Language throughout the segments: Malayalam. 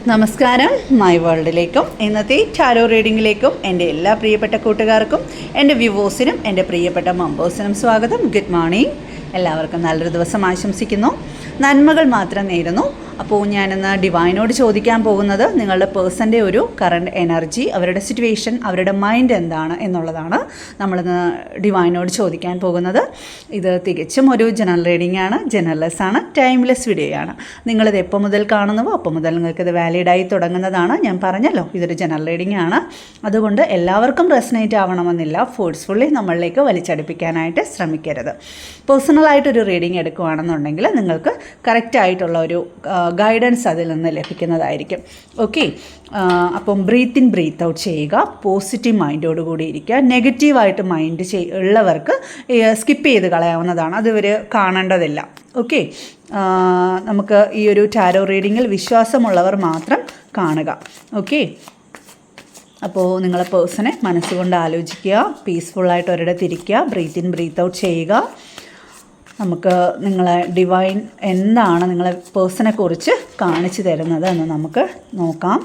നമസ്കാരം, മൈ വേൾഡിലേക്കും ഇന്നത്തെ ടാരോ റീഡിങ്ങിലേക്കും എൻ്റെ എല്ലാ പ്രിയപ്പെട്ട കൂട്ടുകാർക്കും എൻ്റെ വ്യൂവേഴ്സിനും എൻ്റെ പ്രിയപ്പെട്ട മെമ്പേഴ്സിനും സ്വാഗതം. Good morning. എല്ലാവർക്കും നല്ലൊരു ദിവസം ആശംസിക്കുന്നു. നന്മകൾ മാത്രം നേരുന്നു. അപ്പോൾ ഞാനിന്ന് ഡിവൈനോട് ചോദിക്കാൻ പോകുന്നത് നിങ്ങളുടെ പേഴ്സൻ്റെ ഒരു കറണ്ട് എനർജി, അവരുടെ സിറ്റുവേഷൻ, അവരുടെ മൈൻഡ് എന്താണ് എന്നുള്ളതാണ് നമ്മളിന്ന് ഡിവൈനോട് ചോദിക്കാൻ പോകുന്നത്. ഇത് തികച്ചും ഒരു ജനറൽ റീഡിംഗ് ആണ്, ജനറൽലെസ് ആണ്, ടൈംലെസ് വീഡിയോ ആണ്. നിങ്ങളിത് എപ്പോൾ മുതൽ കാണുന്നുവോ അപ്പോൾ മുതൽ നിങ്ങൾക്കിത് വാലിഡായി തുടങ്ങുന്നതാണ്. ഞാൻ പറഞ്ഞല്ലോ ഇതൊരു ജനറൽ റീഡിംഗ് ആണ്, അതുകൊണ്ട് എല്ലാവർക്കും റെസനേറ്റ് ആവണമെന്നില്ല. ഫോഴ്സ്ഫുള്ളി നമ്മളിലേക്ക് വലിച്ചടുപ്പിക്കാനായിട്ട് ശ്രമിക്കരുത്. പേഴ്സണലായിട്ടൊരു റീഡിംഗ് എടുക്കുകയാണെന്നുണ്ടെങ്കിൽ നിങ്ങൾക്ക് കറക്റ്റായിട്ടുള്ള ഒരു ഗൈഡൻസ് അതിൽ നിന്ന് ലഭിക്കുന്നതായിരിക്കും. ഓക്കെ, അപ്പം ബ്രീത്ത് ഇൻ ബ്രീത്ത് ഔട്ട് ചെയ്യുക. പോസിറ്റീവ് മൈൻഡോട് കൂടി ഇരിക്കുക. നെഗറ്റീവായിട്ട് മൈൻഡ് ഉള്ളവർക്ക് സ്കിപ്പ് ചെയ്ത് കളയാവുന്നതാണ്, അത് ഇവർ കാണേണ്ടതില്ല. ഓക്കെ, നമുക്ക് ഈ ഒരു ടാരോ റീഡിങ്ങിൽ വിശ്വാസമുള്ളവർ മാത്രം കാണുക. ഓക്കെ, അപ്പോൾ നിങ്ങളെ പേഴ്സണെ മനസ്സുകൊണ്ട് ആലോചിക്കുക, പീസ്ഫുള്ളായിട്ട് ഒരിടത്തിരിക്കുക, ബ്രീത്ത് ഇൻ ബ്രീത്ത് ഔട്ട് ചെയ്യുക. നമുക്ക് നിങ്ങളെ ഡിവൈൻ എന്താണ് നിങ്ങളെ പേഴ്സണെ കുറിച്ച് കാണിച്ചു തരുന്നത് എന്ന് നമുക്ക് നോക്കാം.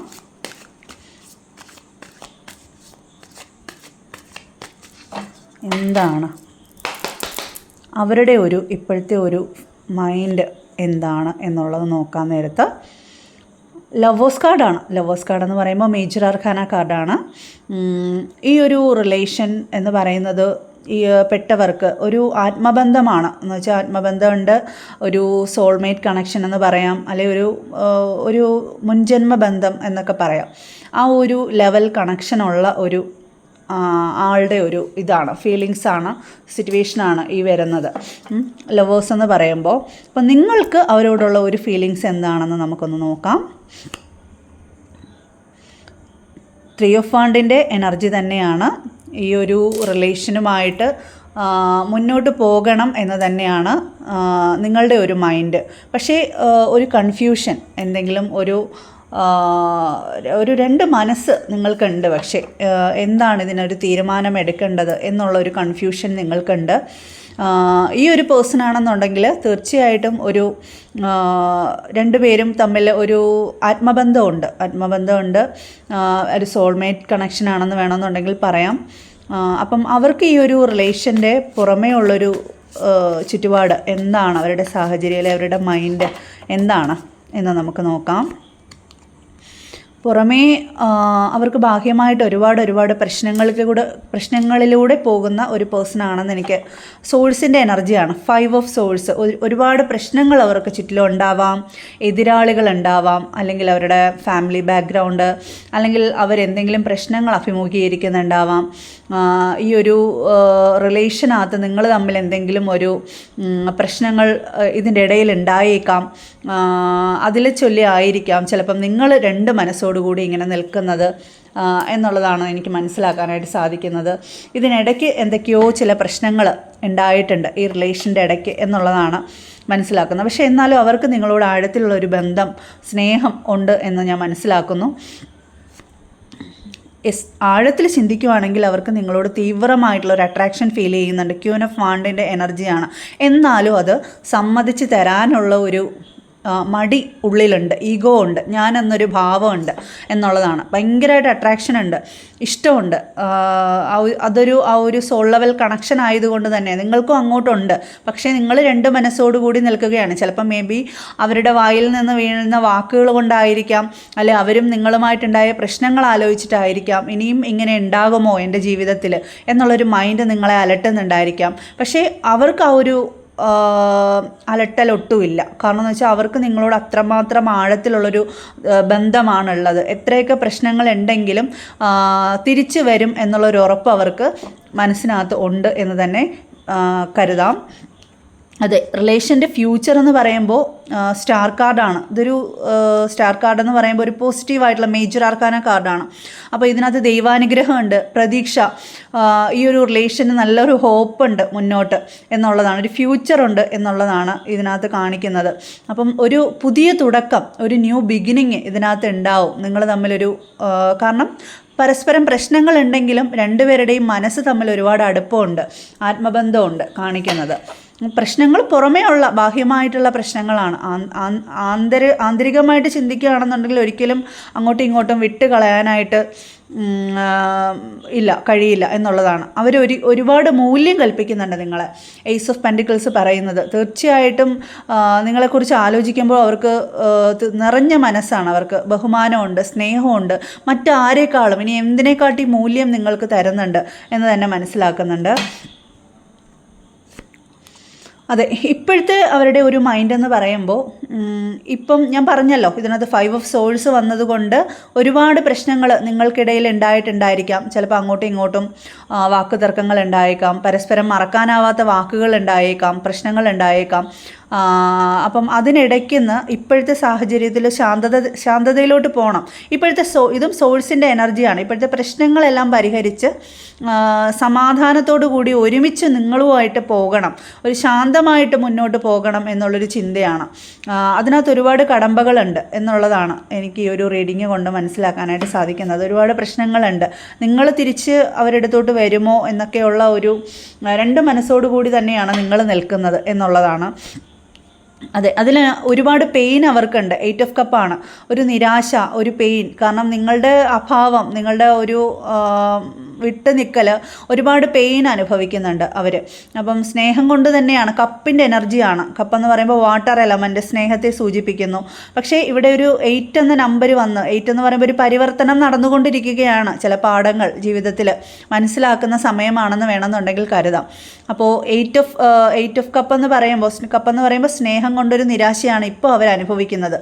എന്താണ് അവരുടെ ഒരു ഇപ്പോഴത്തെ ഒരു മൈൻഡ് എന്താണ് എന്നുള്ളത് നോക്കാൻ നേരത്ത് ലവേഴ്സ് കാർഡാണ്. ലവേഴ്സ് കാർഡ് എന്ന് പറയുമ്പോൾ മേജർ അർക്കാന കാർഡാണ്. ഈ ഒരു റിലേഷൻ എന്ന് പറയുന്നത് ഈ പെട്ടവർക്ക് ഒരു ആത്മബന്ധമാണ്. എന്ന് വെച്ചാൽ ആത്മബന്ധമുണ്ട്, ഒരു സോൾമേറ്റ് കണക്ഷൻ എന്ന് പറയാം, അല്ലെങ്കിൽ ഒരു മുൻജന്മ ബന്ധം എന്നൊക്കെ പറയാം. ആ ഒരു ലെവൽ കണക്ഷനുള്ള ഒരു ആളുടെ ഒരു ഇതാണ്, ഫീലിങ്സാണ്, സിറ്റുവേഷനാണ് ഈ വരുന്നത്. ലവേഴ്സ് എന്ന് പറയുമ്പോൾ അപ്പോൾ നിങ്ങൾക്ക് അവരോടുള്ള ഒരു ഫീലിങ്സ് എന്താണെന്ന് നമുക്കൊന്ന് നോക്കാം. 3 ഓഫ് വാണ്ടിൻ്റെ എനർജി തന്നെയാണ്. ഈ ഒരു റിലേഷനുമായിട്ട് മുന്നോട്ട് പോകണം എന്ന് തന്നെയാണ് നിങ്ങളുടെ ഒരു മൈൻഡ്. പക്ഷേ ഒരു കൺഫ്യൂഷൻ, എന്തെങ്കിലും ഒരു 2 മനസ്സ് നിങ്ങൾക്കുണ്ട്. പക്ഷേ എന്താണ് ഇതിനൊരു തീരുമാനം എടുക്കേണ്ടത് എന്നുള്ളൊരു കൺഫ്യൂഷൻ നിങ്ങൾക്കുണ്ട്. ഈ ഒരു പേഴ്സൺ ആണെന്നുണ്ടെങ്കിൽ തീർച്ചയായിട്ടും ഒരു 2 പേരും തമ്മിൽ ഒരു ആത്മബന്ധമുണ്ട്, ഒരു സോൾമേറ്റ് കണക്ഷൻ ആണെന്ന് വേണമെന്നുണ്ടെങ്കിൽ പറയാം. അപ്പം അവർക്ക് ഈ ഒരു റിലേഷൻ്റെ പുറമേ ഉള്ളൊരു ചുറ്റുപാട് എന്താണ്, അവരുടെ സാഹചര്യം, അവരുടെ മൈൻഡ് എന്താണ് എന്ന് നമുക്ക് നോക്കാം. പുറമേ അവർക്ക് ബാഹ്യമായിട്ട് ഒരുപാട് പ്രശ്നങ്ങളിലൂടെ പോകുന്ന ഒരു പേഴ്സൺ ആണെന്ന് എനിക്ക് സോഴ്സിൻ്റെ എനർജിയാണ്. 5 ഓഫ് സോഴ്സ്. ഒരുപാട് പ്രശ്നങ്ങൾ അവർക്ക് ചുറ്റിലും ഉണ്ടാവാം, എതിരാളികൾ ഉണ്ടാവാം, അല്ലെങ്കിൽ അവരുടെ ഫാമിലി ബാക്ക്ഗ്രൗണ്ട്, അല്ലെങ്കിൽ അവരെന്തെങ്കിലും പ്രശ്നങ്ങൾ അഭിമുഖീകരിക്കുന്നുണ്ടാവാം. ഈ ഒരു റിലേഷനകത്ത് നിങ്ങൾ തമ്മിൽ എന്തെങ്കിലും ഒരു പ്രശ്നങ്ങൾ ഇതിൻ്റെ ഇടയിൽ ഉണ്ടായേക്കാം. അതിൽ ചൊല്ലി ആയിരിക്കാം ചിലപ്പം നിങ്ങൾ 2 മനസ്സോടുകൂടി ഇങ്ങനെ നിൽക്കുന്നത് എന്നുള്ളതാണ് എനിക്ക് മനസ്സിലാക്കാനായിട്ട് സാധിക്കുന്നത്. ഇതിനിടയ്ക്ക് എന്തൊക്കെയോ ചില പ്രശ്നങ്ങൾ ഉണ്ടായിട്ടുണ്ട് ഈ റിലേഷൻ്റെ ഇടയ്ക്ക് എന്നുള്ളതാണ് മനസ്സിലാക്കുന്നത്. പക്ഷേ എന്നാലും അവർക്ക് നിങ്ങളോട് ആഴത്തിലുള്ളൊരു ബന്ധം, സ്നേഹം ഉണ്ട് എന്ന് ഞാൻ മനസ്സിലാക്കുന്നു. ആഴത്തിൽ ചിന്തിക്കുവാണെങ്കിൽ അവർക്ക് നിങ്ങളോട് തീവ്രമായിട്ടുള്ളൊരു അട്രാക്ഷൻ ഫീൽ ചെയ്യുന്നുണ്ട്. ക്യൂൻ ഓഫ് വാണ്ടിൻ്റെ എനർജിയാണ്. എന്നാലും അത് സമ്മതിച്ച് തരാനുള്ള ഒരു മടി ഉള്ളിലുണ്ട്, ഈഗോ ഉണ്ട്, ഞാനെന്നൊരു ഭാവമുണ്ട് എന്നുള്ളതാണ്. ഭയങ്കരമായിട്ട് അട്രാക്ഷൻ ഉണ്ട്, ഇഷ്ടമുണ്ട്. ആ ഒരു സോൾ ലെവൽ കണക്ഷൻ ആയതുകൊണ്ട് തന്നെ നിങ്ങൾക്കും അങ്ങോട്ടുണ്ട്. പക്ഷേ നിങ്ങൾ 2 മനസ്സോടുകൂടി നിൽക്കുകയാണ്. ചിലപ്പം മേ ബി അവരുടെ വായിൽ നിന്ന് വീഴുന്ന വാക്കുകൾ കൊണ്ടായിരിക്കാം, അല്ലെ അവരും നിങ്ങളുമായിട്ടുണ്ടായ പ്രശ്നങ്ങൾ ആലോചിച്ചിട്ടായിരിക്കാം ഇനിയും ഇങ്ങനെ ഉണ്ടാകുമോ എൻ്റെ ജീവിതത്തിൽ എന്നുള്ളൊരു മൈൻഡ് നിങ്ങളെ അലട്ടുന്നുണ്ടായിരിക്കാം. പക്ഷേ അവർക്ക് ആ ഒരു അലട്ടലൊട്ടുമില്ല. കാരണം എന്ന് വെച്ചാൽ അവർക്ക് നിങ്ങളോട് അത്രമാത്രം ആഴത്തിലുള്ളൊരു ബന്ധമാണുള്ളത്. എത്രയൊക്കെ പ്രശ്നങ്ങളുണ്ടെങ്കിലും തിരിച്ചു വരും എന്നുള്ളൊരു ഉറപ്പ് അവർക്ക് മനസ്സിനകത്ത് ഉണ്ട് എന്ന് തന്നെ കരുതാം. അതെ, റിലേഷൻ്റെ ഫ്യൂച്ചർ എന്ന് പറയുമ്പോൾ സ്റ്റാർ കാർഡാണ്. ഇതൊരു സ്റ്റാർ കാർഡ് എന്ന് പറയുമ്പോൾ ഒരു പോസിറ്റീവായിട്ടുള്ള മേജർ ആർക്കാന കാർഡാണ്. അപ്പോൾ ഇതിനകത്ത് ദൈവാനുഗ്രഹമുണ്ട്, പ്രതീക്ഷ, ഈ ഒരു റിലേഷന് നല്ലൊരു ഹോപ്പുണ്ട് മുന്നോട്ട് എന്നുള്ളതാണ്, ഒരു ഫ്യൂച്ചറുണ്ട് എന്നുള്ളതാണ് ഇതിനകത്ത് കാണിക്കുന്നത്. അപ്പം ഒരു പുതിയ തുടക്കം, ഒരു ന്യൂ ബിഗിനിങ് ഇതിനകത്ത് ഉണ്ടാവും നിങ്ങൾ തമ്മിലൊരു. കാരണം പരസ്പരം പ്രശ്നങ്ങളുണ്ടെങ്കിലും 2 പേരുടെയും മനസ്സ് തമ്മിൽ ഒരുപാട് അടുപ്പമുണ്ട്, ആത്മബന്ധമുണ്ട് കാണിക്കുന്നത്. പ്രശ്നങ്ങൾ പുറമേ ഉള്ള ബാഹ്യമായിട്ടുള്ള പ്രശ്നങ്ങളാണ്. ആന്തരികമായിട്ട് ചിന്തിക്കുകയാണെന്നുണ്ടെങ്കിൽ ഒരിക്കലും അങ്ങോട്ടും ഇങ്ങോട്ടും വിട്ട് കളയാനായിട്ട് കഴിയില്ല എന്നുള്ളതാണ്. അവർ ഒരുപാട് മൂല്യം കൽപ്പിക്കുന്നുണ്ട് നിങ്ങളെ. ഏസ് ഓഫ് പെൻറ്റിക്കിൾസ് പറയുന്നത് തീർച്ചയായിട്ടും നിങ്ങളെക്കുറിച്ച് ആലോചിക്കുമ്പോൾ അവർക്ക് നിറഞ്ഞ മനസ്സാണ്, അവർക്ക് ബഹുമാനമുണ്ട്, സ്നേഹമുണ്ട്, മറ്റാരേക്കാളും ഇനി എന്തിനേക്കാട്ടി മൂല്യം നിങ്ങൾക്ക് തരുന്നുണ്ട് എന്ന് തന്നെ മനസ്സിലാക്കുന്നുണ്ട്. അതെ, ഇപ്പോഴത്തെ അവരുടെ ഒരു മൈൻഡ് എന്ന് പറയുമ്പോൾ ഇപ്പം ഞാൻ പറഞ്ഞല്ലോ, ഇതിനകത്ത് 5 ഓഫ് സോൾസ് വന്നതുകൊണ്ട് ഒരുപാട് പ്രശ്നങ്ങൾ നിങ്ങൾക്കിടയിൽ ഉണ്ടായിട്ടുണ്ടായിരിക്കാം. ചിലപ്പോൾ അങ്ങോട്ടും ഇങ്ങോട്ടും വാക്ക് തർക്കങ്ങൾ ഉണ്ടായേക്കാം, പരസ്പരം മറക്കാനാവാത്ത വാക്കുകൾ ഉണ്ടായേക്കാം, പ്രശ്നങ്ങൾ ഉണ്ടായേക്കാം. അപ്പം അതിനിടയ്ക്കുന്ന് ഇപ്പോഴത്തെ സാഹചര്യത്തിൽ ശാന്തതയിലോട്ട് പോകണം. ഇപ്പോഴത്തെ ഇതും സോഴ്സിൻ്റെ എനർജിയാണ്. ഇപ്പോഴത്തെ പ്രശ്നങ്ങളെല്ലാം പരിഹരിച്ച് സമാധാനത്തോടു കൂടി ഒരുമിച്ച് നിങ്ങളുമായിട്ട് പോകണം, ഒരു ശാന്തമായിട്ട് മുന്നോട്ട് പോകണം എന്നുള്ളൊരു ചിന്തയാണ്. അതിനകത്ത് ഒരുപാട് കടമ്പകളുണ്ട് എന്നുള്ളതാണ് എനിക്ക് ഈ ഒരു റീഡിങ് കൊണ്ട് മനസ്സിലാക്കാനായിട്ട് സാധിക്കുന്നത്. ഒരുപാട് പ്രശ്നങ്ങളുണ്ട്. നിങ്ങൾ തിരിച്ച് അവരെടുത്തോട്ട് വരുമോ എന്നൊക്കെയുള്ള ഒരു രണ്ട് മനസ്സോടു കൂടി തന്നെയാണ് നിങ്ങൾ നിൽക്കുന്നത് എന്നുള്ളതാണ്. അതെ, അതിൽ ഒരുപാട് പെയിൻ അവർക്കുണ്ട്. 8 ഓഫ് കപ്പാണ്. ഒരു നിരാശ, ഒരു പെയിൻ. കാരണം നിങ്ങളുടെ അഭാവം, നിങ്ങളുടെ ഒരു വിട്ട് നിൽക്കൽ, ഒരുപാട് പെയിൻ അനുഭവിക്കുന്നുണ്ട് അവർ. അപ്പം സ്നേഹം കൊണ്ട് തന്നെയാണ്, കപ്പിൻ്റെ എനർജിയാണ്. കപ്പെന്ന് പറയുമ്പോൾ വാട്ടർ എലമെൻറ്റ്, സ്നേഹത്തെ സൂചിപ്പിക്കുന്നു. പക്ഷേ ഇവിടെ ഒരു 8 എന്ന നമ്പർ വന്ന്, 8 എന്ന് പറയുമ്പോൾ ഒരു പരിവർത്തനം നടന്നുകൊണ്ടിരിക്കുകയാണ്. ചില പാഠങ്ങൾ ജീവിതത്തിൽ മനസ്സിലാക്കുന്ന സമയമാണെന്ന് വേണമെന്നുണ്ടെങ്കിൽ കരുതാം. അപ്പോൾ 8 ഓഫ് കപ്പെന്ന് പറയുമ്പോൾ സ്നേഹം കൊണ്ടൊരു നിരാശയാണ് ഇപ്പോൾ അവർ അനുഭവിക്കുന്നത്.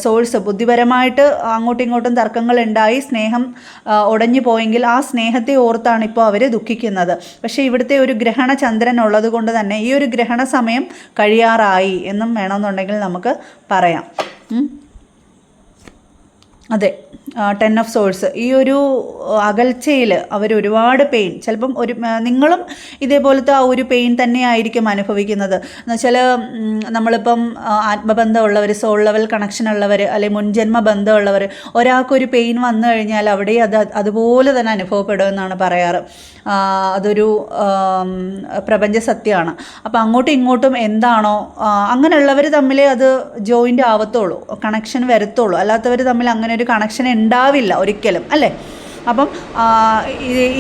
സോഴ്സ് ബുദ്ധിപരമായിട്ട് അങ്ങോട്ടും ഇങ്ങോട്ടും തർക്കങ്ങൾ ഉണ്ടായി സ്നേഹം ഉടഞ്ഞു പോയെങ്കിൽ ആ സ്നേഹത്തെ ഓർത്താണ് ഇപ്പോൾ അവർ ദുഃഖിക്കുന്നത്. പക്ഷേ ഇവിടുത്തെ ഒരു ഗ്രഹണ ചന്ദ്രൻ ഉള്ളത് കൊണ്ട് തന്നെ ഈ ഒരു ഗ്രഹണ സമയം കഴിയാറായി എന്നും വേണമെന്നുണ്ടെങ്കിൽ നമുക്ക് പറയാം. അതെ, 10 ഓഫ് സോഴ്സ്. ഈ ഒരു അകൽച്ചയിൽ അവർ ഒരുപാട് പെയിൻ, ചിലപ്പം നിങ്ങളും ഇതേപോലത്തെ ആ ഒരു പെയിൻ തന്നെയായിരിക്കും അനുഭവിക്കുന്നത്. എന്നുവെച്ചാൽ നമ്മളിപ്പം ആത്മബന്ധമുള്ളവർ, സോൾ ലെവൽ കണക്ഷൻ ഉള്ളവർ, അല്ലെങ്കിൽ മുൻജന്മ ബന്ധമുള്ളവർ, ഒരാൾക്കൊരു പെയിൻ വന്നു കഴിഞ്ഞാൽ അവിടെ അതുപോലെ തന്നെ അനുഭവപ്പെടുമെന്നാണ് പറയാറ്. അതൊരു പ്രപഞ്ച സത്യമാണ്. അപ്പോൾ അങ്ങോട്ടും ഇങ്ങോട്ടും എന്താണോ അങ്ങനെയുള്ളവർ തമ്മിൽ അത് ജോയിൻ്റ് ആവത്തുള്ളൂ, കണക്ഷൻ വരത്തുള്ളൂ. അല്ലാത്തവർ തമ്മിൽ അങ്ങനെ ഒരു കണക്ഷൻ ഉണ്ടാവില്ല ഒരിക്കലും, അല്ലേ? അപ്പം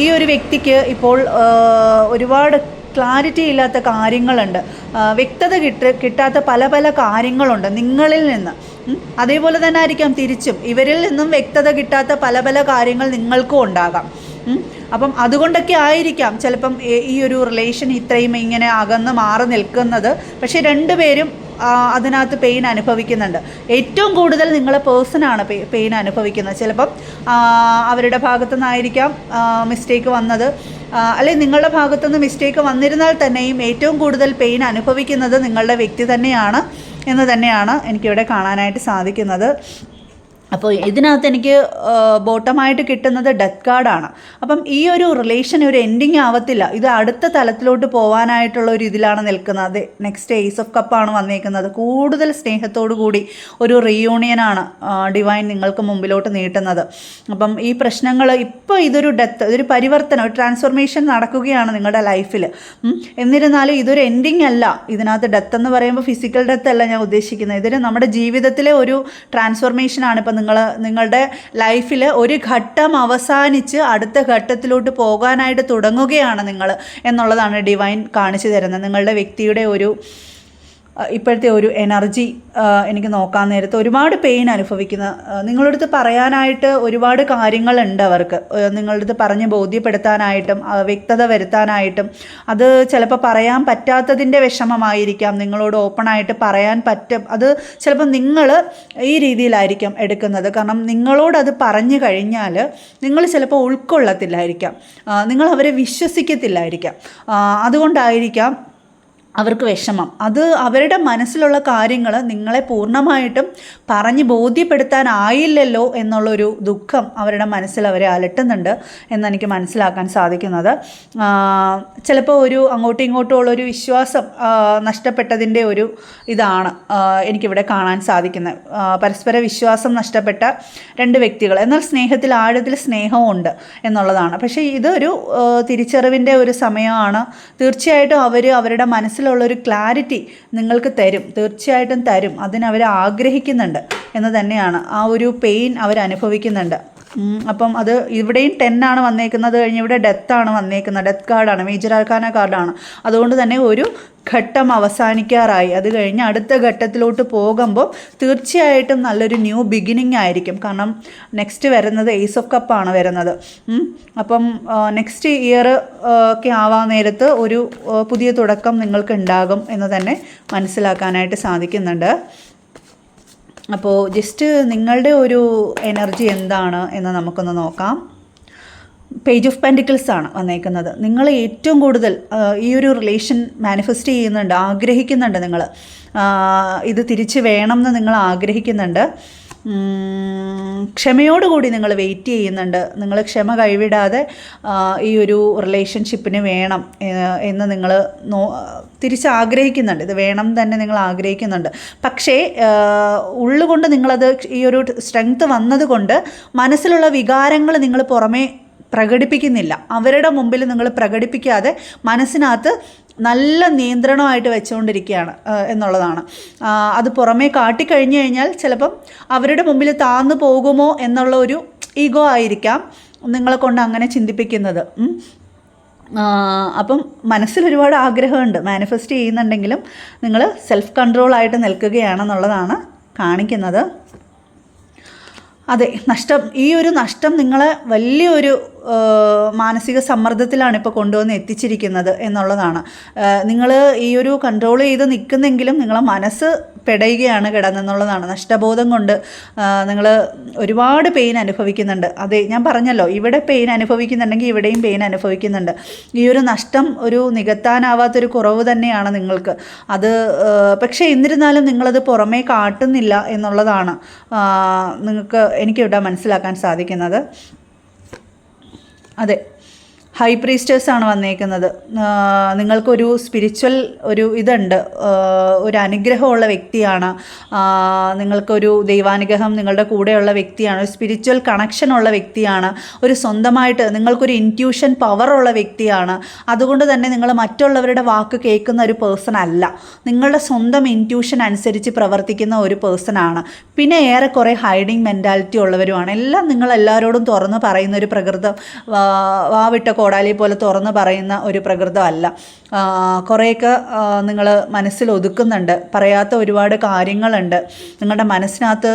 ഈ ഒരു വ്യക്തിക്ക് ഇപ്പോൾ ഒരുപാട് ക്ലാരിറ്റി ഇല്ലാത്ത കാര്യങ്ങളുണ്ട്, വ്യക്തത കിട്ടാത്ത പല പല കാര്യങ്ങളുണ്ട് നിങ്ങളിൽ നിന്ന്. അതേപോലെ തന്നെ ആയിരിക്കാം തിരിച്ചും ഇവരിൽ നിന്നും വ്യക്തത കിട്ടാത്ത പല പല കാര്യങ്ങൾ നിങ്ങൾക്കും ഉണ്ടാകാം. അപ്പം അതുകൊണ്ടൊക്കെ ആയിരിക്കാം ചിലപ്പം ഈ ഒരു റിലേഷൻ ഇത്രയും ഇങ്ങനെ അകന്ന് മാറി നിൽക്കുന്നത്. പക്ഷേ രണ്ടുപേരും അതിനകത്ത് പെയിൻ അനുഭവിക്കുന്നുണ്ട്. ഏറ്റവും കൂടുതൽ നിങ്ങളെ പേഴ്സണാണ് പെയിൻ അനുഭവിക്കുന്നത്. ചിലപ്പം അവരുടെ ഭാഗത്തു നിന്നായിരിക്കാം മിസ്റ്റേക്ക് വന്നത്, അല്ലെങ്കിൽ നിങ്ങളുടെ ഭാഗത്തുനിന്ന് മിസ്റ്റേക്ക് വന്നിരുന്നാൽ തന്നെയും ഏറ്റവും കൂടുതൽ പെയിൻ അനുഭവിക്കുന്നത് നിങ്ങളുടെ വ്യക്തി തന്നെയാണ് എന്ന് തന്നെയാണ് എനിക്കിവിടെ കാണാനായിട്ട് സാധിക്കുന്നത്. അപ്പോൾ ഇതിനകത്ത് എനിക്ക് ബോട്ടമായിട്ട് കിട്ടുന്നത് ഡെത്ത് കാർഡാണ്. അപ്പം ഈ ഒരു റിലേഷൻ ഒരു എൻഡിങ് ആവത്തില്ല, ഇത് അടുത്ത തലത്തിലോട്ട് പോകാനായിട്ടുള്ള ഒരു ഇതിലാണ് നിൽക്കുന്നത്. നെക്സ്റ്റ് ഏസ് ഓഫ് കപ്പാണ് വന്നേക്കുന്നത്. കൂടുതൽ സ്നേഹത്തോടു കൂടി ഒരു റീയൂണിയനാണ് ഡിവൈൻ നിങ്ങൾക്ക് മുമ്പിലോട്ട് നീട്ടുന്നത്. അപ്പം ഈ പ്രശ്നങ്ങൾ ഇപ്പോൾ ഇതൊരു ഇതൊരു പരിവർത്തനം, ഒരു ട്രാൻസ്ഫോർമേഷൻ നടക്കുകയാണ് നിങ്ങളുടെ ലൈഫിൽ. എന്നിരുന്നാലും ഇതൊരു എൻഡിങ് അല്ല. ഇതിനകത്ത് ഡെത്ത് എന്ന് പറയുമ്പോൾ ഫിസിക്കൽ ഡെത്ത് അല്ല ഞാൻ ഉദ്ദേശിക്കുന്നത്. ഇതൊരു നമ്മുടെ ജീവിതത്തിലെ ഒരു ട്രാൻസ്ഫോർമേഷനാണ്. ഇപ്പം നിങ്ങളുടെ ലൈഫിൽ ഒരു ഘട്ടം അവസാനിച്ച് അടുത്ത ഘട്ടത്തിലോട്ട് പോകാനായിട്ട് തുടങ്ങുകയാണ് നിങ്ങൾ എന്നുള്ളതാണ് ഡിവൈൻ കാണിച്ചു തരുന്നത്. നിങ്ങളുടെ വ്യക്തിയുടെ ഒരു ഇപ്പോഴത്തെ ഒരു എനർജി എനിക്ക് നോക്കാൻ നേരത്ത് ഒരുപാട് പെയിൻ അനുഭവിക്കുന്ന, നിങ്ങളുടെ അടുത്ത് പറയാനായിട്ട് ഒരുപാട് കാര്യങ്ങളുണ്ട് അവർക്ക്. നിങ്ങളുടെ അടുത്ത് പറഞ്ഞ് ബോധ്യപ്പെടുത്താനായിട്ടും വ്യക്തത വരുത്താനായിട്ടും, അത് ചിലപ്പോൾ പറയാൻ പറ്റാത്തതിൻ്റെ വിഷമമായിരിക്കാം. നിങ്ങളോട് ഓപ്പണായിട്ട് പറയാൻ അത് ചിലപ്പോൾ നിങ്ങൾ ഈ രീതിയിലായിരിക്കും എടുക്കുന്നത്. കാരണം നിങ്ങളോടത് പറഞ്ഞു കഴിഞ്ഞാൽ നിങ്ങൾ ചിലപ്പോൾ ഉൾക്കൊള്ളത്തില്ലായിരിക്കാം, നിങ്ങൾ അവരെ വിശ്വസിക്കത്തില്ലായിരിക്കാം. അതുകൊണ്ടായിരിക്കാം അവർക്ക് വിഷമം. അത് അവരുടെ മനസ്സിലുള്ള കാര്യങ്ങൾ നിങ്ങളെ പൂർണ്ണമായിട്ടും പറഞ്ഞ് ബോധ്യപ്പെടുത്താനായില്ലല്ലോ എന്നുള്ളൊരു ദുഃഖം അവരുടെ മനസ്സിൽ അവരെ അലട്ടുന്നുണ്ട് എന്നെനിക്ക് മനസ്സിലാക്കാൻ സാധിക്കുന്നത്. ചിലപ്പോൾ ഒരു അങ്ങോട്ടും ഇങ്ങോട്ടും ഉള്ളൊരു വിശ്വാസം നഷ്ടപ്പെട്ടതിൻ്റെ ഒരു ഇതാണ് എനിക്കിവിടെ കാണാൻ സാധിക്കുന്നത്. പരസ്പര വിശ്വാസം നഷ്ടപ്പെട്ട രണ്ട് വ്യക്തികൾ, എന്നാൽ സ്നേഹത്തിൽ ആഴത്തിൽ സ്നേഹവും ഉണ്ട് എന്നുള്ളതാണ്. പക്ഷേ ഇതൊരു തിരിച്ചറിവിൻ്റെ ഒരു സമയമാണ്. തീർച്ചയായിട്ടും അവരുടെ മനസ്സിൽ മനസ്സിലുള്ളൊരു ക്ലാരിറ്റി നിങ്ങൾക്ക് തരും, തീർച്ചയായിട്ടും തരും. അതിനവർ ആഗ്രഹിക്കുന്നുണ്ട് എന്ന് തന്നെയാണ്. ആ ഒരു പെയിൻ അവരനുഭവിക്കുന്നുണ്ട്. അപ്പം അത് ഇവിടെയും 10 ആണ് വന്നേക്കുന്നത്, കഴിഞ്ഞ് ഇവിടെ ഡെത്താണ് വന്നേക്കുന്നത്. ഡെത്ത് കാർഡാണ്, മേജർ ആർക്കാന കാർഡാണ്. അതുകൊണ്ട് തന്നെ ഒരു ഘട്ടം അവസാനിക്കാറായി. അത് കഴിഞ്ഞ് അടുത്ത ഘട്ടത്തിലോട്ട് പോകുമ്പോൾ തീർച്ചയായിട്ടും നല്ലൊരു ന്യൂ ബിഗിനിങ് ആയിരിക്കും. കാരണം നെക്സ്റ്റ് വരുന്നത് ഏസ് ഓഫ് കപ്പാണ് വരുന്നത്. അപ്പം നെക്സ്റ്റ് ഇയർ ഒക്കെ ആവാൻ നേരത്ത് ഒരു പുതിയ തുടക്കം നിങ്ങൾക്ക് ഉണ്ടാകും എന്ന് തന്നെ മനസ്സിലാക്കാനായിട്ട് സാധിക്കുന്നുണ്ട്. അപ്പോൾ ജസ്റ്റ് നിങ്ങളുടെ ഒരു എനർജി എന്താണ് എന്ന് നമുക്കൊന്ന് നോക്കാം. പേജ് ഓഫ് പെൻറ്റിക്കിൾസ് ആണ് വന്നേക്കുന്നത്. നിങ്ങൾ ഏറ്റവും കൂടുതൽ ഈ ഒരു റിലേഷൻ മാനിഫെസ്റ്റ് ചെയ്യുന്നുണ്ട്, ആഗ്രഹിക്കുന്നുണ്ട്. നിങ്ങൾ ഇത് തിരിച്ച് വേണം എന്ന് നിങ്ങൾ ആഗ്രഹിക്കുന്നുണ്ട്. ക്ഷമയോടുകൂടി നിങ്ങൾ വെയിറ്റ് ചെയ്യുന്നുണ്ട്. നിങ്ങൾ ക്ഷമ കൈവിടാതെ ഈ ഒരു റിലേഷൻഷിപ്പിന് വേണം എന്ന് നിങ്ങൾ തിരിച്ചാഗ്രഹിക്കുന്നുണ്ട്. ഇത് വേണം തന്നെ നിങ്ങൾ ആഗ്രഹിക്കുന്നുണ്ട്. പക്ഷേ ഉള്ളുകൊണ്ട് നിങ്ങളത് ഈ ഒരു സ്ട്രെങ്ത് വന്നതുകൊണ്ട് മനസ്സിലുള്ള വികാരങ്ങൾ നിങ്ങൾ പുറമേ പ്രകടിപ്പിക്കുന്നില്ല. അവരുടെ മുമ്പിൽ നിങ്ങൾ പ്രകടിപ്പിക്കാതെ മനസ്സിനകത്ത് നല്ല നിയന്ത്രണമായിട്ട് വെച്ചുകൊണ്ടിരിക്കുകയാണ് എന്നുള്ളതാണ്. അത് പുറമേ കാട്ടിക്കഴിഞ്ഞു കഴിഞ്ഞാൽ ചിലപ്പം അവരുടെ മുമ്പിൽ താന്നു പോകുമോ എന്നുള്ള ഒരു ഈഗോ ആയിരിക്കാം നിങ്ങളെ കൊണ്ട് അങ്ങനെ ചിന്തിപ്പിക്കുന്നത്. അപ്പം മനസ്സിൽ ഒരുപാട് ആഗ്രഹമുണ്ട്, മാനിഫെസ്റ്റ് ചെയ്യുന്നുണ്ടെങ്കിലും നിങ്ങൾ സെൽഫ് കൺട്രോളായിട്ട് നിൽക്കുകയാണെന്നുള്ളതാണ് കാണിക്കുന്നത്. അതെ, നഷ്ടം, ഈ ഒരു നഷ്ടം നിങ്ങളെ വലിയൊരു മാനസിക സമ്മർദ്ദത്തിലാണ് ഇപ്പോൾ കൊണ്ടുവന്ന് എത്തിച്ചിരിക്കുന്നത് എന്നുള്ളതാണ്. നിങ്ങൾ ഈ ഒരു കൺട്രോൾ ചെയ്ത് നിൽക്കുന്നെങ്കിലും നിങ്ങളെ മനസ്സ് പെടയുകയാണ് കിടന്നെന്നുള്ളതാണ്. നഷ്ടബോധം കൊണ്ട് നിങ്ങൾ ഒരുപാട് പെയിൻ അനുഭവിക്കുന്നുണ്ട്. അതെ, ഞാൻ പറഞ്ഞല്ലോ, ഇവിടെ പെയിൻ അനുഭവിക്കുന്നുണ്ടെങ്കിൽ ഇവിടെയും പെയിൻ അനുഭവിക്കുന്നുണ്ട്. ഈ ഒരു നഷ്ടം ഒരു നികത്താനാവാത്തൊരു കുറവ് തന്നെയാണ് നിങ്ങൾക്ക്. അത് പക്ഷേ എന്നിരുന്നാലും നിങ്ങളത് പുറമേ കാട്ടുന്നില്ല എന്നുള്ളതാണ് എനിക്കിവിടെ മനസ്സിലാക്കാൻ സാധിക്കുന്നത്. അതെ, ഹൈ പ്രീസ്റ്റേഴ്സാണ് വന്നേക്കുന്നത്. നിങ്ങൾക്കൊരു സ്പിരിച്വൽ ഒരു ഇതുണ്ട്, ഒരു അനുഗ്രഹമുള്ള വ്യക്തിയാണ്. നിങ്ങൾക്കൊരു ദൈവാനുഗ്രഹം നിങ്ങളുടെ കൂടെയുള്ള വ്യക്തിയാണ്. ഒരു സ്പിരിച്വൽ കണക്ഷനുള്ള വ്യക്തിയാണ്. ഒരു സ്വന്തമായിട്ട് നിങ്ങൾക്കൊരു ഇൻറ്റ്യൂഷൻ പവറുള്ള വ്യക്തിയാണ്. അതുകൊണ്ട് തന്നെ നിങ്ങൾ മറ്റുള്ളവരുടെ വാക്ക് കേൾക്കുന്ന ഒരു പേഴ്സൺ അല്ല. നിങ്ങളുടെ സ്വന്തം ഇൻറ്റ്യൂഷൻ അനുസരിച്ച് പ്രവർത്തിക്കുന്ന ഒരു പേഴ്സണാണ്. പിന്നെ ഏറെക്കുറെ ഹൈഡിങ് മെൻറ്റാലിറ്റി ഉള്ളവരുമാണ്. എല്ലാം നിങ്ങൾ എല്ലാവരോടും തുറന്ന് പറയുന്ന ഒരു പ്രകൃതം, വാവിട്ട കോടാലി പോലെ തുറന്ന് പറയുന്ന ഒരു പ്രകൃതമല്ല. കുറേയൊക്കെ നിങ്ങൾ മനസ്സിൽ ഒതുക്കുന്നുണ്ട്. പറയാത്ത ഒരുപാട് കാര്യങ്ങളുണ്ട്. നിങ്ങളുടെ മനസ്സിനകത്ത്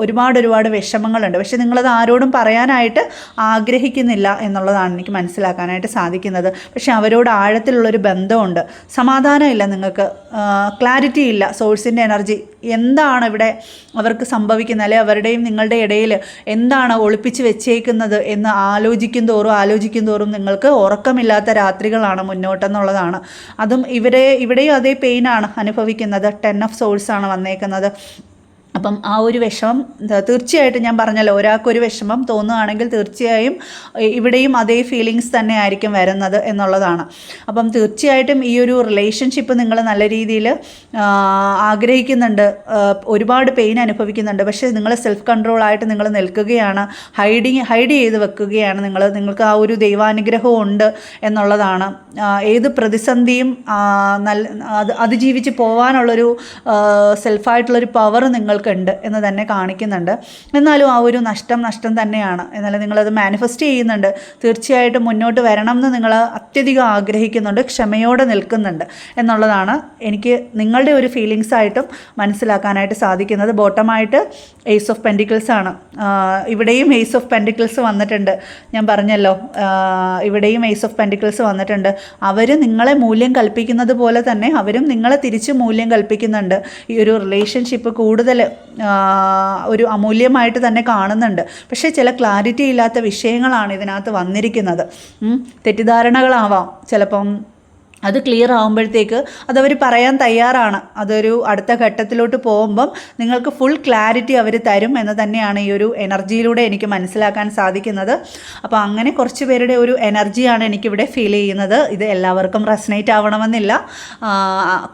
ഒരുപാട് വിഷമങ്ങളുണ്ട്. പക്ഷെ നിങ്ങളത് ആരോടും പറയാനായിട്ട് ആഗ്രഹിക്കുന്നില്ല എന്നുള്ളതാണ് എനിക്ക് മനസ്സിലാക്കാനായിട്ട് സാധിക്കുന്നത്. പക്ഷെ അവരോട് ആഴത്തിലുള്ളൊരു ബന്ധമുണ്ട്. സമാധാനമില്ല, നിങ്ങൾക്ക് ക്ലാരിറ്റി ഇല്ല. സോഴ്സിൻ്റെ എനർജി എന്താണ് ഇവിടെ അവർക്ക് സംഭവിക്കുന്നത്, അല്ലെങ്കിൽ അവരുടെയും നിങ്ങളുടെ ഇടയിൽ എന്താണ് ഒളിപ്പിച്ച് വെച്ചേക്കുന്നത് എന്ന് ആലോചിക്കും തോറും നിങ്ങൾക്ക് ഉറക്കമില്ലാത്ത രാത്രികളാണ് മുന്നോട്ടെന്നുള്ളതാണ്. അതും ഇവിടെയും അതേ പെയിനാണ് അനുഭവിക്കുന്നത്. 10 ഓഫ് സോൾസ് ആണ് വന്നേക്കുന്നത്. അപ്പം ആ ഒരു വിഷമം തീർച്ചയായിട്ടും, ഞാൻ പറഞ്ഞല്ലോ, ഒരാൾക്കൊരു വിഷമം തോന്നുകയാണെങ്കിൽ തീർച്ചയായും ഇവിടെയും അതേ ഫീലിങ്സ് തന്നെ ആയിരിക്കും വരുന്നത് എന്നുള്ളതാണ്. അപ്പം തീർച്ചയായിട്ടും ഈ ഒരു റിലേഷൻഷിപ്പ് നിങ്ങൾ നല്ല രീതിയിൽ ആഗ്രഹിക്കുന്നുണ്ട്, ഒരുപാട് പെയിൻ അനുഭവിക്കുന്നുണ്ട്. പക്ഷേ നിങ്ങൾ സെൽഫ് കൺട്രോളായിട്ട് നിങ്ങൾ നിൽക്കുകയാണ്, ഹൈഡ് ചെയ്ത് വെക്കുകയാണ്. നിങ്ങൾക്ക് ആ ഒരു ദൈവാനുഗ്രഹം ഉണ്ട് എന്നുള്ളതാണ്. ഏത് പ്രതിസന്ധിയും അതിജീവിച്ച് പോകാനുള്ളൊരു സെൽഫായിട്ടുള്ളൊരു പവർ നിങ്ങൾക്ക് ഉണ്ട് എന്ന് തന്നെ കാണിക്കുന്നുണ്ട്. എന്നാലും ആ ഒരു നഷ്ടം തന്നെയാണ്. എന്നാലും നിങ്ങളത് മാനിഫെസ്റ്റ് ചെയ്യുന്നുണ്ട്. തീർച്ചയായിട്ടും മുന്നോട്ട് വരണം എന്ന് നിങ്ങൾ അത്യധികം ആഗ്രഹിക്കുന്നുണ്ട്, ക്ഷമയോടെ നിൽക്കുന്നുണ്ട് എന്നുള്ളതാണ് എനിക്ക് നിങ്ങളുടെ ഒരു ഫീലിങ്സ് ആയിട്ടും മനസ്സിലാക്കാനായിട്ട് സാധിക്കുന്നത്. ബോട്ടമായിട്ട് ഏസ് ഓഫ് പെൻറ്റിക്കിൾസ് ആണ്. ഇവിടെയും ഏസ് ഓഫ് പെൻറ്റിക്കിൾസ് വന്നിട്ടുണ്ട്. ഞാൻ പറഞ്ഞല്ലോ, ഇവിടെയും ഏസ് ഓഫ് പെൻറ്റിക്കിൾസ് വന്നിട്ടുണ്ട്. അവർ നിങ്ങളെ മൂല്യം കൽപ്പിക്കുന്നത് പോലെ തന്നെ അവരും നിങ്ങളെ തിരിച്ച് മൂല്യം കൽപ്പിക്കുന്നുണ്ട്. ഈ ഒരു റിലേഷൻഷിപ്പ് കൂടുതൽ ഒരു അമൂല്യമായിട്ട് തന്നെ കാണുന്നുണ്ട്. പക്ഷേ ചില ക്ലാരിറ്റി ഇല്ലാത്ത വിഷയങ്ങളാണ് ഇതിനകത്ത് വന്നിരിക്കുന്നത്. തെറ്റിദ്ധാരണകളാവാം ചിലപ്പം. അത് ക്ലിയർ ആകുമ്പോഴത്തേക്ക് അതവർ പറയാൻ തയ്യാറാണ്. അതൊരു അടുത്ത ഘട്ടത്തിലോട്ട് പോകുമ്പം നിങ്ങൾക്ക് ഫുൾ ക്ലാരിറ്റി അവർ തരും എന്ന് തന്നെയാണ് ഈ ഒരു എനർജിയിലൂടെ എനിക്ക് മനസ്സിലാക്കാൻ സാധിക്കുന്നത്. അപ്പോൾ അങ്ങനെ കുറച്ച് പേരുടെ ഒരു എനർജിയാണ് എനിക്കിവിടെ ഫീൽ ചെയ്യുന്നത്. ഇത് എല്ലാവർക്കും റെസനേറ്റ് ആവണമെന്നില്ല.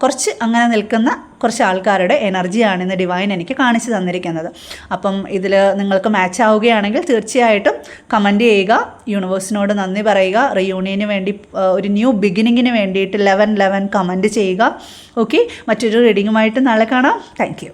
കുറച്ച് അങ്ങനെ നിൽക്കുന്ന കുറച്ച് ആൾക്കാരുടെ എനർജിയാണ് ഇന്ന് ഡിവൈൻ എനിക്ക് കാണിച്ചു തന്നിരിക്കുന്നത്. അപ്പം ഇതിൽ നിങ്ങൾക്ക് മാച്ച് ആവുകയാണെങ്കിൽ തീർച്ചയായിട്ടും കമൻറ്റ് ചെയ്യുക, യൂണിവേഴ്സിനോട് നന്ദി പറയുക, റിയൂണിയന് വേണ്ടി ഒരു ന്യൂ ബിഗിനിങ്ങിന് വേണ്ടിയിട്ട് 11 കമൻറ്റ് ചെയ്യുക. ഓക്കെ, മറ്റൊരു റീഡിങ്ങുമായിട്ട് നാളെ കാണാം. Thank you.